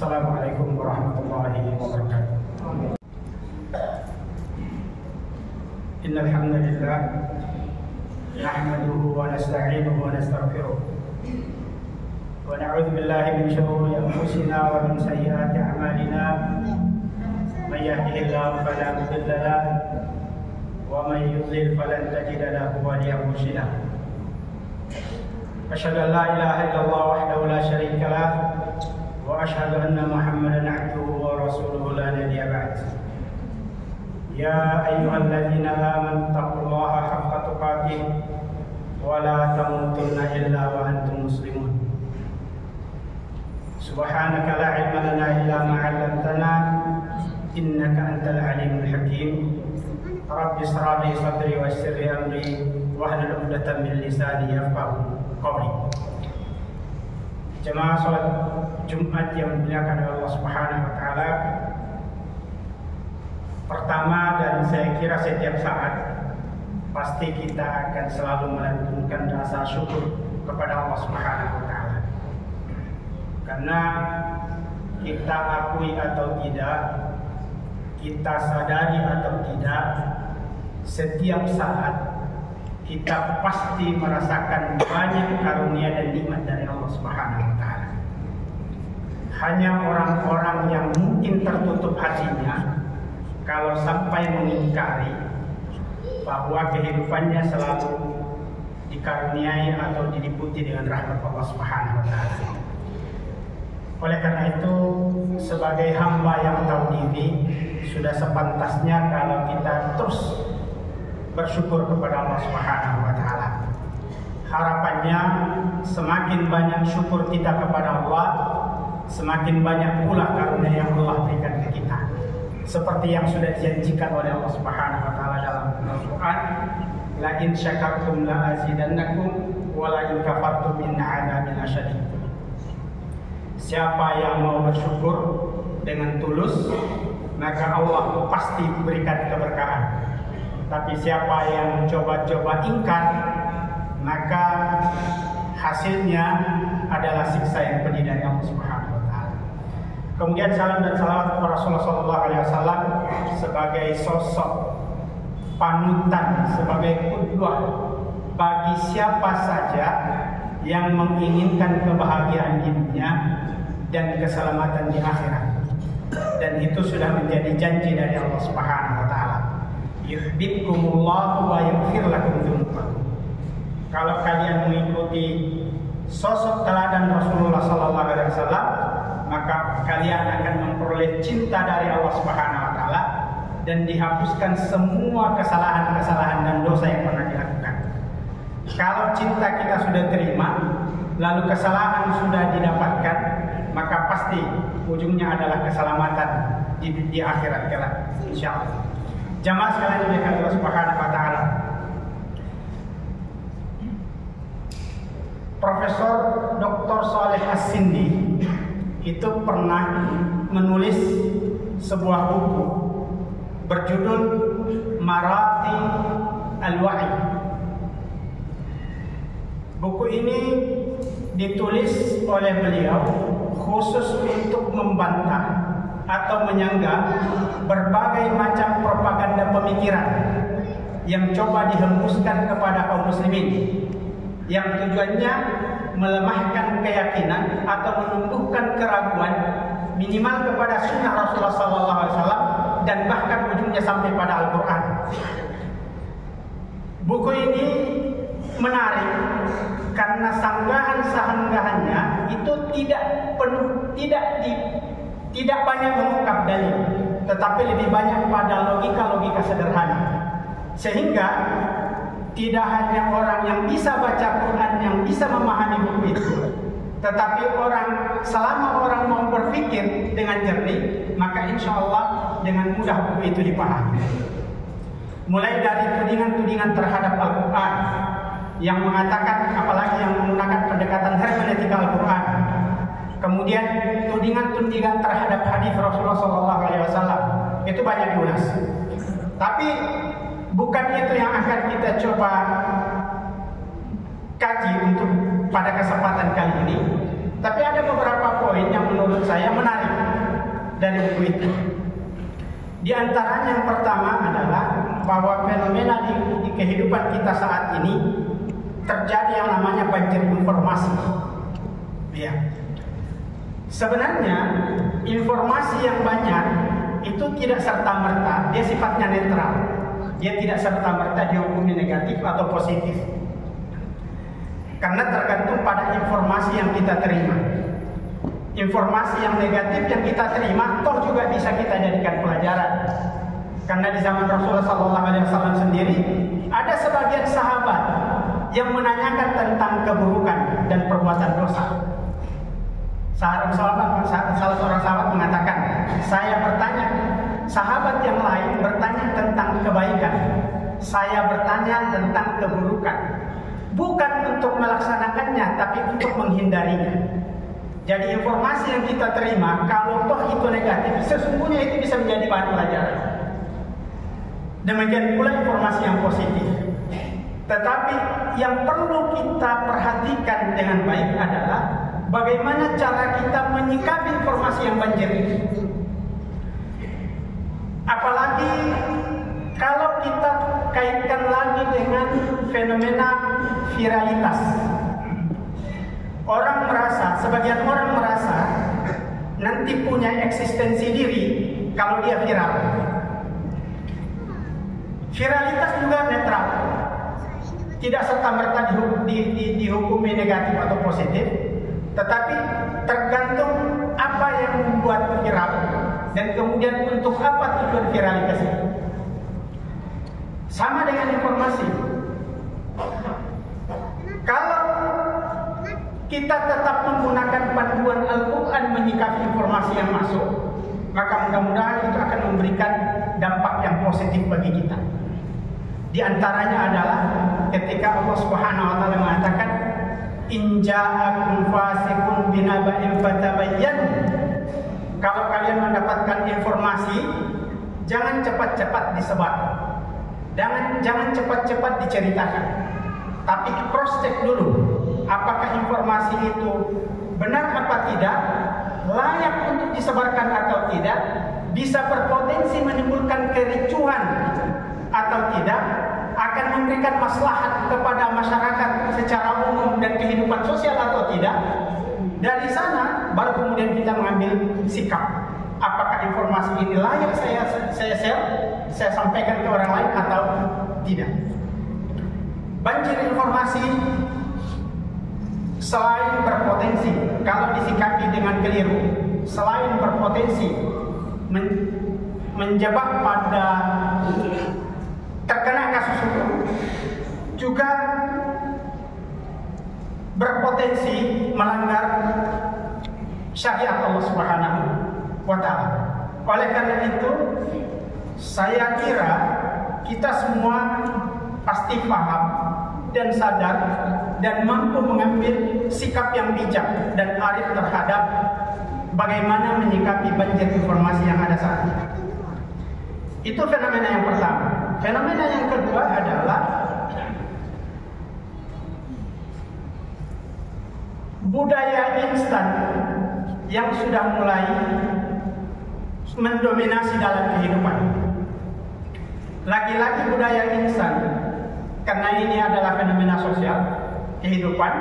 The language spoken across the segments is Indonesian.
Assalamualaikum warahmatullahi wabarakatuh. Innal hamdalillah nahmaduhu wa nasta'inuhu wa nastaghfiruh wa na'udzu billahi min shururi anfusina wa min sayyiati a'malina. May yahdihillahu fala mudilla lahu wa may yudlil falan tajida lahu waliyyan mursyida. Asyhadu an la ilaha illallah wahdahu la syarika lah wa asyhadu anna Muhammadan abduhu wa rasuluhu la nabiyya ba'd. Ya ayyuhalladzina amanu taqullaha haqqa tuqatih wa la tamutunna illa wa antum muslimun. Subhanaka la ilma lana illa ma 'allamtana innaka antal alimul hakim. Rabbi shrah li sadri wa yassir li amri wahlul 'uqdatam min lisani yafqahu qawli. Jemaah salat Jumat yang dimuliakan oleh Allah Subhanahu wa taala. Pertama, dan saya kira setiap saat pasti kita akan selalu melantunkan rasa syukur kepada Allah Subhanahu wa taala. Karena kita akui atau tidak, kita sadari atau tidak, setiap saat kita pasti merasakan banyak karunia dan nikmat dari Allah Subhanahu wa taala. Hanya orang-orang yang mungkin tertutup hatinya kalau sampai mengingkari bahwa kehidupannya selalu dikaruniai atau diliputi dengan rahmat Allah Subhanahu wa taala. Oleh karena itu, sebagai hamba yang tahu diri, sudah sepantasnya kalau kita terus bersyukur kepada Allah Subhanahu wa taala. Harapannya semakin banyak syukur kita kepada Allah, semakin banyak pula karunia yang Allah berikan ke kita. Seperti yang sudah dijanjikan oleh Allah Subhanahu wa taala dalam Al-Qur'an, la in syakartum la azidannakum wa la in kafartum inna 'adzabi lasyadid. Siapa yang mau bersyukur dengan tulus, maka Allah pasti berikan keberkahan. Tapi siapa yang coba-coba ingkar, maka hasilnya adalah siksa yang pedih dari Allah Subhanahu wa taala. Kemudian salam dan salawat kepada Rasulullah sallallahu alaihi wasallam sebagai sosok panutan, sebagai qudwah bagi siapa saja yang menginginkan kebahagiaan di dunia dan keselamatan di akhirat. Dan itu sudah menjadi janji dari Allah Subhanahu wa taala. Yuhibbukumullahu wa yaghfir lakum dzunubakum. Kalau kalian mengikuti sosok teladan Rasulullah sallallahu alaihi wasallam, maka kalian akan memperoleh cinta dari Allah Subhanahu wa taala dan dihapuskan semua kesalahan-kesalahan dan dosa yang pernah dilakukan. Kalau cinta kita sudah terima, lalu kesalahan sudah didapatkan, maka pasti ujungnya adalah keselamatan di akhirat kelak, insyaallah. Jamaah sekalian dimuliakan Allah Subhanahu wa taala. Profesor Dr. Saleh As-Sindi itu pernah menulis sebuah buku berjudul Marati Al-Wa'i. Buku ini ditulis oleh beliau khusus untuk membantah atau menyanggah berbagai macam propaganda pemikiran yang coba dihembuskan kepada kaum muslimin, yang tujuannya melemahkan keyakinan atau menumbuhkan keraguan minimal kepada sunnah Rasulullah SAW dan bahkan ujungnya sampai pada Al-Quran. Buku ini menarik karena sanggahan-sanggahannya itu tidak banyak mengungkap dalil, tetapi lebih banyak pada logika-logika sederhana. Sehingga tidak hanya orang yang bisa baca Quran yang bisa memahami buku itu, tetapi selama orang mau berpikir dengan jernih, maka insya Allah dengan mudah buku itu dipahami. Mulai dari tudingan-tudingan terhadap Al-Quran yang mengatakan, apalagi yang menggunakan pendekatan hermeneutika Al-Quran, kemudian tudingan-tudingan terhadap hadis Rasulullah SAW, itu banyak diulas. Tapi bukan itu yang akan kita coba kaji untuk pada kesempatan kali ini. Tapi ada beberapa poin poin yang menurut saya menarik dari buku itu. Di antaranya yang pertama adalah bahwa fenomena di kehidupan kita saat ini terjadi yang namanya banjir informasi. Ya. Sebenarnya informasi yang banyak itu tidak serta-merta, dia sifatnya netral. Dia tidak serta-merta dihukumi negatif atau positif. Karena tergantung pada informasi yang kita terima. Informasi yang negatif yang kita terima toh juga bisa kita jadikan pelajaran. Karena di zaman Rasulullah SAW sendiri ada sebagian sahabat yang menanyakan tentang keburukan dan perbuatan dosa. Salah seorang sahabat mengatakan, saya bertanya, sahabat yang lain bertanya tentang kebaikan, saya bertanya tentang keburukan. Bukan untuk melaksanakannya, tapi untuk menghindarinya. Jadi informasi yang kita terima, kalau toh itu negatif, sesungguhnya itu bisa menjadi bahan pelajaran. Demikian pula informasi yang positif. Tetapi yang perlu kita perhatikan dengan baik adalah bagaimana cara kita menyikapi informasi yang banjir itu. Apalagi kalau kita kaitkan lagi dengan fenomena viralitas. Sebagian orang merasa nanti punya eksistensi diri kalau dia viral. Viralitas juga netral, tidak serta-merta dihukumi negatif atau positif, tetapi tergantung apa yang membuat viral dan kemudian untuk apa tujuan viralitas itu. Sama dengan informasi. Kalau kita tetap menggunakan panduan Al-Quran menyikapi informasi yang masuk, maka mudah-mudahan itu akan memberikan dampak yang positif bagi kita. Di antaranya adalah ketika Allah Subhanahu wa taala mengatakan, "In ja'akum fasiqun binaba'in fatabayyanu." Kalau kalian mendapatkan informasi, jangan cepat-cepat disebar. Jangan cepat-cepat diceritakan. Tapi cross check dulu. Apakah informasi itu benar apa tidak, layak untuk disebarkan atau tidak, bisa berpotensi menimbulkan kericuhan atau tidak, akan memberikan maslahat kepada masyarakat secara umum dan kehidupan sosial atau tidak. Dari sana baru kemudian kita mengambil sikap. Apakah informasi ini layak saya share, saya sampaikan ke orang lain atau tidak. Banjir informasi selain berpotensi, kalau disikapi dengan keliru, selain berpotensi menjebak pada terkena kasus hukum, juga berpotensi melanggar syariat Allah Subhanahu wa taala. Oleh karena itu, saya kira kita semua pasti paham dan sadar dan mampu mengambil sikap yang bijak dan arif terhadap bagaimana menyikapi banjir informasi yang ada saat ini. Itu fenomena yang pertama. Fenomena yang kedua adalah budaya instan yang sudah mulai mendominasi dalam kehidupan. Lagi-lagi budaya instan, karena ini adalah fenomena sosial kehidupan,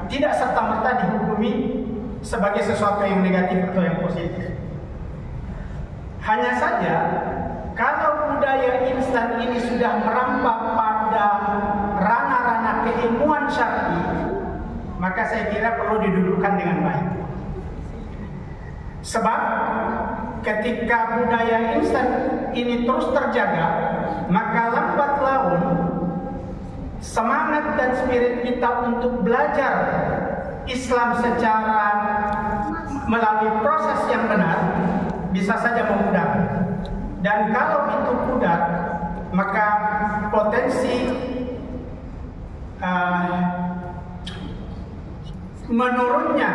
tidak serta-merta dihukumi sebagai sesuatu yang negatif atau yang positif. Hanya saja kalau budaya instan ini sudah merambat pada ranah-ranah keilmuan syar'i, maka saya kira perlu didudukkan dengan baik. Sebab ketika budaya instan ini terus terjaga, maka lambat laun semangat dan spirit kita untuk belajar Islam secara melalui proses yang benar bisa saja memudar. Dan kalau itu pudar, maka potensi menurunnya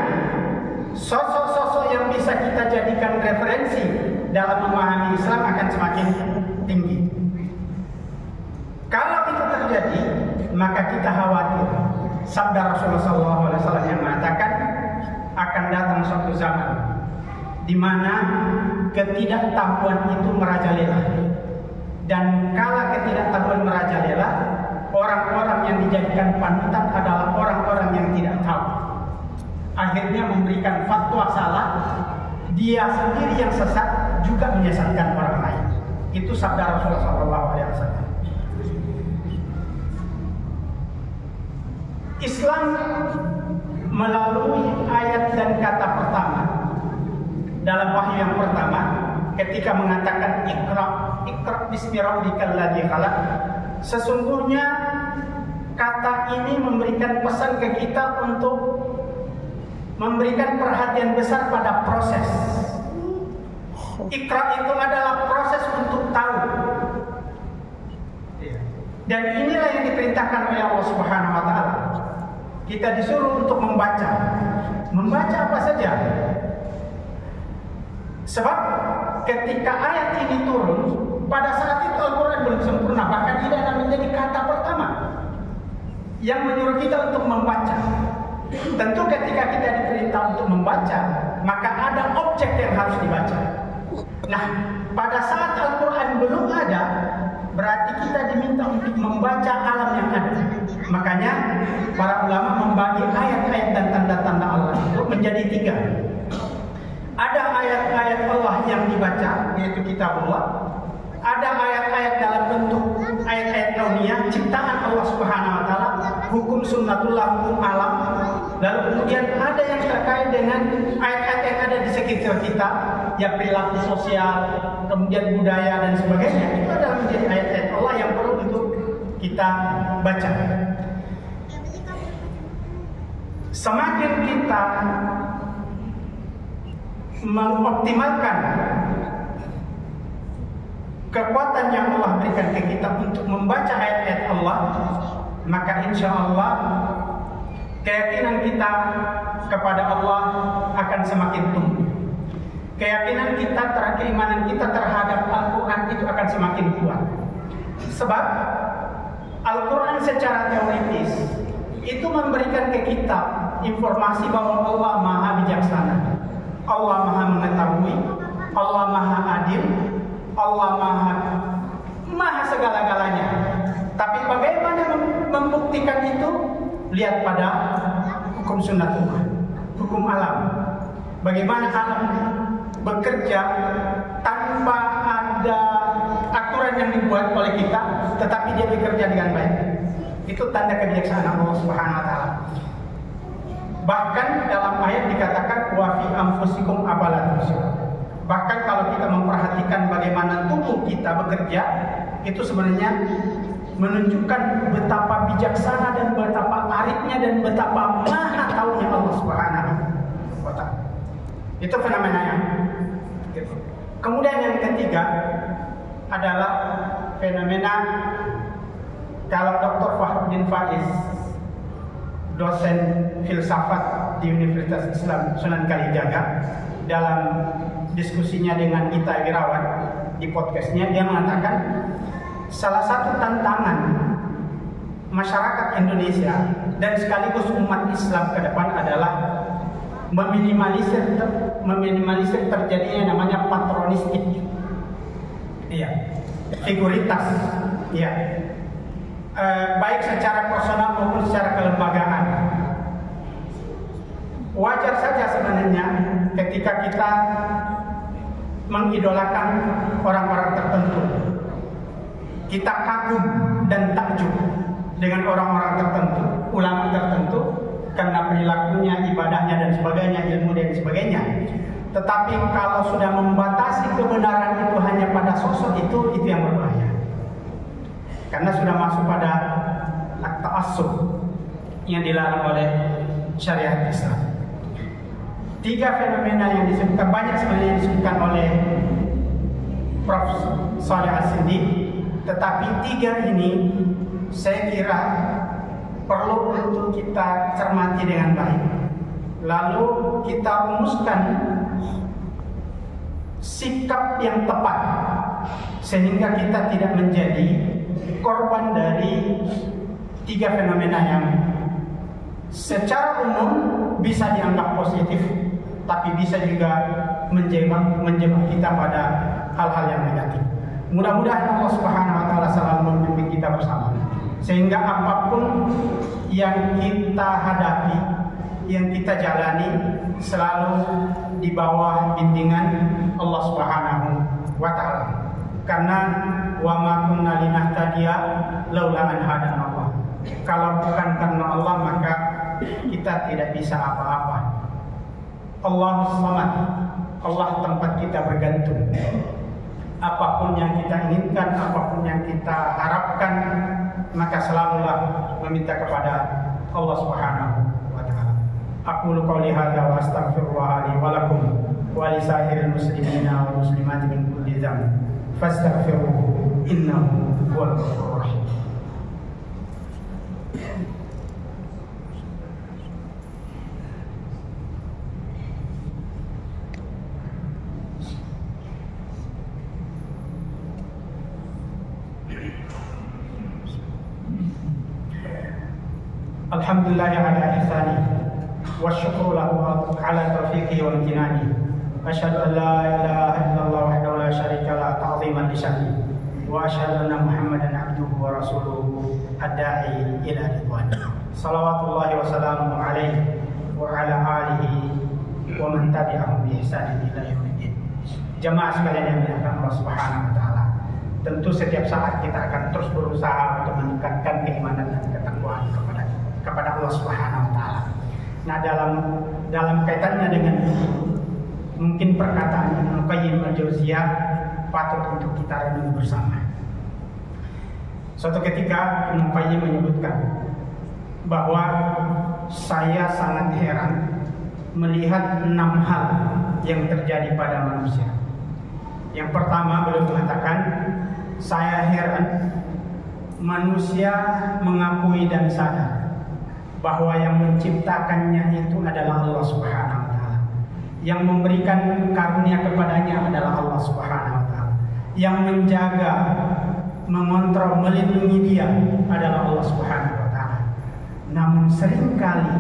sosok-sosok yang bisa kita jadikan referensi dalam memahami Islam akan semakin tinggi. Kalau itu terjadi, maka kita khawatir. Sabda Rasulullah SAW yang mengatakan, akan datang suatu zaman di mana ketidaktahuan itu merajalela. Dan kala ketidaktahuan merajalela, orang-orang yang dijadikan panutan adalah orang-orang yang tidak tahu. Akhirnya memberikan fatwa salah, dia sendiri yang sesat juga menyesatkan orang lain. Itu sabda Rasulullah SAW. Islam melalui ayat dan kata pertama dalam wahyu yang pertama ketika mengatakan Iqra bismi rabbikal ladzi khalaq, sesungguhnya kata ini memberikan pesan ke kita untuk memberikan perhatian besar pada proses. Iqra itu adalah proses untuk tahu. Dan inilah yang diperintahkan oleh Allah Subhanahu wa taala. Kita disuruh untuk membaca. Membaca apa saja? Sebab ketika ayat ini turun, pada saat itu Al-Quran belum sempurna. Bahkan ini akan menjadi kata pertama yang menyuruh kita untuk membaca. Tentu ketika kita diperintah untuk membaca, maka ada objek yang harus dibaca. Nah, pada saat Al-Quran belum ada, berarti kita diminta untuk membaca alam yang ada. Makanya para ulama membagi ayat-ayat dan tanda-tanda Allah itu menjadi 3. Ada ayat-ayat Allah yang dibaca, yaitu kitabullah. Ada ayat-ayat dalam bentuk ayat-ayat kauniyah, ciptaan Allah Subhanahu wa taala, hukum sunnatullah, hukum alam. Lalu kemudian ada yang terkait dengan ayat-ayat yang ada di sekitar kita, ya perilaku sosial, kemudian budaya dan sebagainya. Itu adalah menjadi ayat-ayat Allah yang perlu untuk kita baca. Semakin kita mengoptimalkan kekuatan yang Allah berikan ke kita untuk membaca ayat-ayat Allah, maka insya Allah keyakinan kita kepada Allah akan semakin tumbuh. Keyakinan kita, keimanan kita terhadap Al-Quran itu akan semakin kuat. Sebab Al-Quran secara teoritis itu memberikan ke kita informasi bahwa Allah Maha Bijaksana, Allah Maha Mengetahui, Allah Maha Adil, Allah Maha segala-galanya. Tapi bagaimana membuktikan itu? Lihat pada hukum sunnatullah, hukum alam. Bagaimana alam bekerja tanpa ada aturan yang dibuat oleh kita, tetapi dia bekerja dengan baik. Itu tanda kebijaksanaan Allah Subhanahu wa taala. Bahkan dalam ayat dikatakan wa fi anfusikum afala tubsirun. Bahkan kalau kita memperhatikan bagaimana tubuh kita bekerja, itu sebenarnya menunjukkan betapa bijaksana dan betapa arifnya dan betapa maha taunya Allah Subhanahu wa taala. Itu fenomenanya. Kemudian yang ketiga adalah fenomena kalau Dr. Fahrudin Faiz, dosen filsafat di Universitas Islam Sunan Kalijaga, dalam diskusinya dengan Gita Irawan di podcastnya, dia mengatakan salah satu tantangan masyarakat Indonesia dan sekaligus umat Islam ke depan adalah meminimalisir terjadinya namanya patronistik, figuritas, baik secara personal maupun secara kelembagaan. Wajar saja sebenarnya ketika kita mengidolakan orang-orang tertentu, kita kagum dan takjub dengan orang-orang tertentu, ulama tertentu, karena perilakunya, ibadahnya dan sebagainya, ilmu dan sebagainya. Tetapi kalau sudah membatasi kebenaran itu hanya pada sosok itu yang berbahaya. Karena sudah masuk pada ta'assub yang dilarang oleh syariat Islam. 3 fenomena yang disebutkan, banyak sebenarnya yang disebutkan oleh Prof. Shalih Al-Sindi, tetapi 3 ini saya kira perlu untuk kita cermati dengan baik. Lalu kita rumuskan sikap yang tepat sehingga kita tidak menjadi korban dari 3 fenomena yang secara umum bisa dianggap positif, tapi bisa juga menjebak kita pada hal-hal yang negatif. Mudah-mudahan Allah Subhanahu wa taala selalu membimbing kita bersama, sehingga apapun yang kita hadapi, yang kita jalani, selalu di bawah bimbingan Allah Subhanahu wa taala. Karena wa ma kunna linahtadiya laula an hadana Allah. Kalau bukan karena Allah, maka kita tidak bisa apa-apa. Allahus Samad, Allah tempat kita bergantung. Apapun yang kita inginkan, apapun yang kita harapkan, maka selalulah meminta kepada Allah Subhanahu wa taala. Aqulu qouli hadza wa astaghfirullah li wa lakum wa li sa'iril muslimina wal muslimati min kulli dhanb fastaghfiruhu innahu huwal ghafurur rahim. Alhamdulillah ala ihsani wa syukru lahu ala taufiqi wa imtinani. Asyhadu an la ilaha illallah wahdahu la syarika lah ta'ziman li sya'ni wa asyhadu anna Muhammadan abduhu wa rasuluhu ad-da'i ila ridwani. Salawatullahi wa salamuhu alaihi wa ala alihi wa man tabi'ahum bi ihsanin ila yaumiddin. Jamaah sekalian yang dimuliakan Allah Subhanahu wa taala, tentu setiap saat kita akan terus berusaha untuk meningkatkan keimanan dan ketakwaan kepada Allah Subhanahu wa taala. Nah, dalam kaitannya dengan ini, mungkin perkataan Ibnu Qayyim al-Jauziyah patut untuk kita renungi bersama. Suatu ketika Ibnu Qayyim menyebutkan bahwa saya sangat heran melihat 6 hal yang terjadi pada manusia. Yang pertama, beliau mengatakan, saya heran manusia mengakui dan sadar bahwa yang menciptakannya itu adalah Allah Subhanahu wa taala. Yang memberikan karunia kepadanya adalah Allah Subhanahu wa taala. Yang menjaga, mengontrol, melindungi dia adalah Allah Subhanahu wa taala. Namun seringkali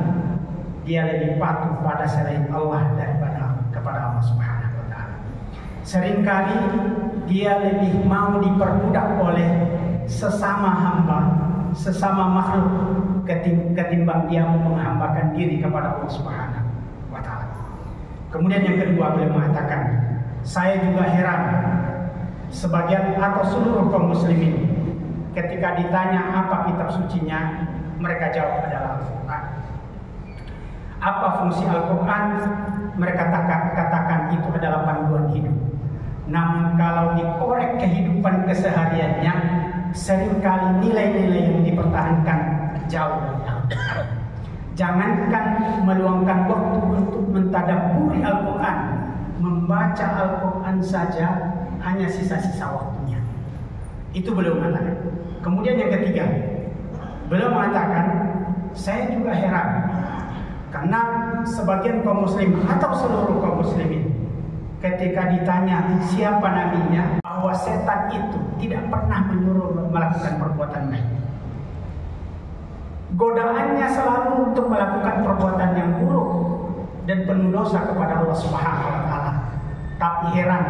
dia lebih patuh pada selain Allah daripada kepada Allah Subhanahu wa taala. Seringkali dia lebih mau diperbudak oleh sesama hamba, sesama makhluk, ketimbang dia menghambakan diri kepada Allah Subhanahu wa taala. Kemudian yang kedua, beliau mengatakan, saya juga heran sebagian atau seluruh kaum muslimin ketika ditanya apa kitab sucinya, mereka jawab adalah Al-Quran. Apa fungsi Al-Quran? Mereka katakan itu adalah panduan hidup. Namun kalau dikorek kehidupan kesehariannya, seringkali nilai-nilai yang dipertahankan jauh dari Al-Quran. Jangankan meluangkan waktu untuk mentadabburi Al-Quran, membaca Al-Quran saja hanya sisa-sisa waktunya. Itu beliau mengatakan. Kemudian yang ketiga, beliau mengatakan, saya juga heran karena sebagian kaum muslim atau seluruh kaum muslimin ketika ditanya siapa nabinya, bahwa setan itu tidak pernah menyuruh melakukan perbuatan baik. Godaannya selalu untuk melakukan perbuatan yang buruk dan penuh dosa kepada Allah Subhanahu wa taala. Tapi heran,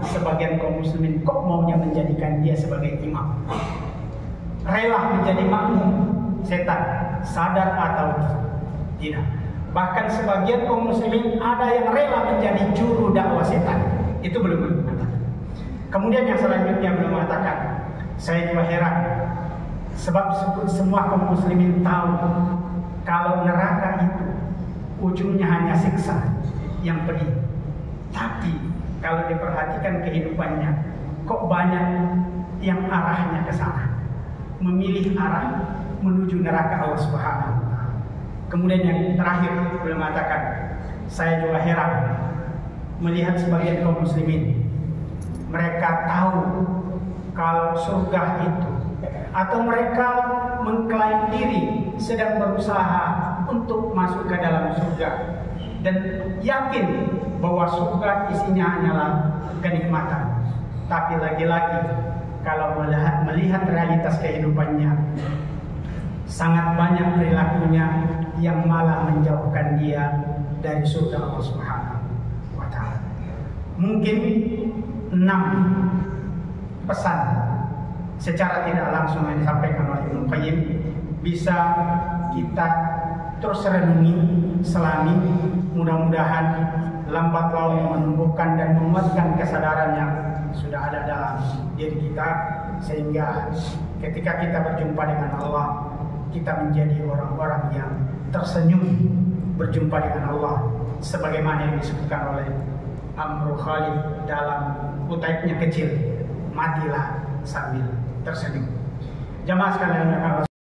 sebagian kaum muslimin kok maunya menjadikan dia sebagai imam. Rela menjadi makmum setan, sadar atau tidak. Bahkan sebagian kaum muslimin ada yang rela menjadi juru dakwah setan. Itu belum mengatakan. Kemudian yang selanjutnya belum mengatakan, saya juga heran sebab semua kaum muslimin tahu kalau neraka itu ujungnya hanya siksa yang pedih. Tapi kalau diperhatikan kehidupannya, kok banyak yang arahnya ke sana, memilih arah menuju neraka Allah Subhanahu wa taala. Kemudian yang terakhir beliau mengatakan, saya juga heran melihat sebagian kaum muslimin, mereka tahu kalau surga itu, atau mereka mengklaim diri sedang berusaha untuk masuk ke dalam surga dan yakin bahwa surga isinya hanyalah kenikmatan. Tapi lagi-lagi kalau melihat realitas kehidupannya, sangat banyak perilakunya yang malah menjauhkan dia dari surga Allah Subhanahu wa Ta'ala. Mungkin 6 pesan secara tidak langsung yang disampaikan oleh Ibnu Qayyim bisa kita terus renungi, selami, mudah-mudahan lambat laun menumbuhkan dan menguatkan kesadaran yang sudah ada dalam diri kita, sehingga ketika kita berjumpa dengan Allah, kita menjadi orang-orang yang tersenyum berjumpa dengan Allah, sebagaimana yang disebutkan oleh Amru Khalid dalam utaibnya kecil, matilah sambil tersenyum. Jamaah sekalian yang Allah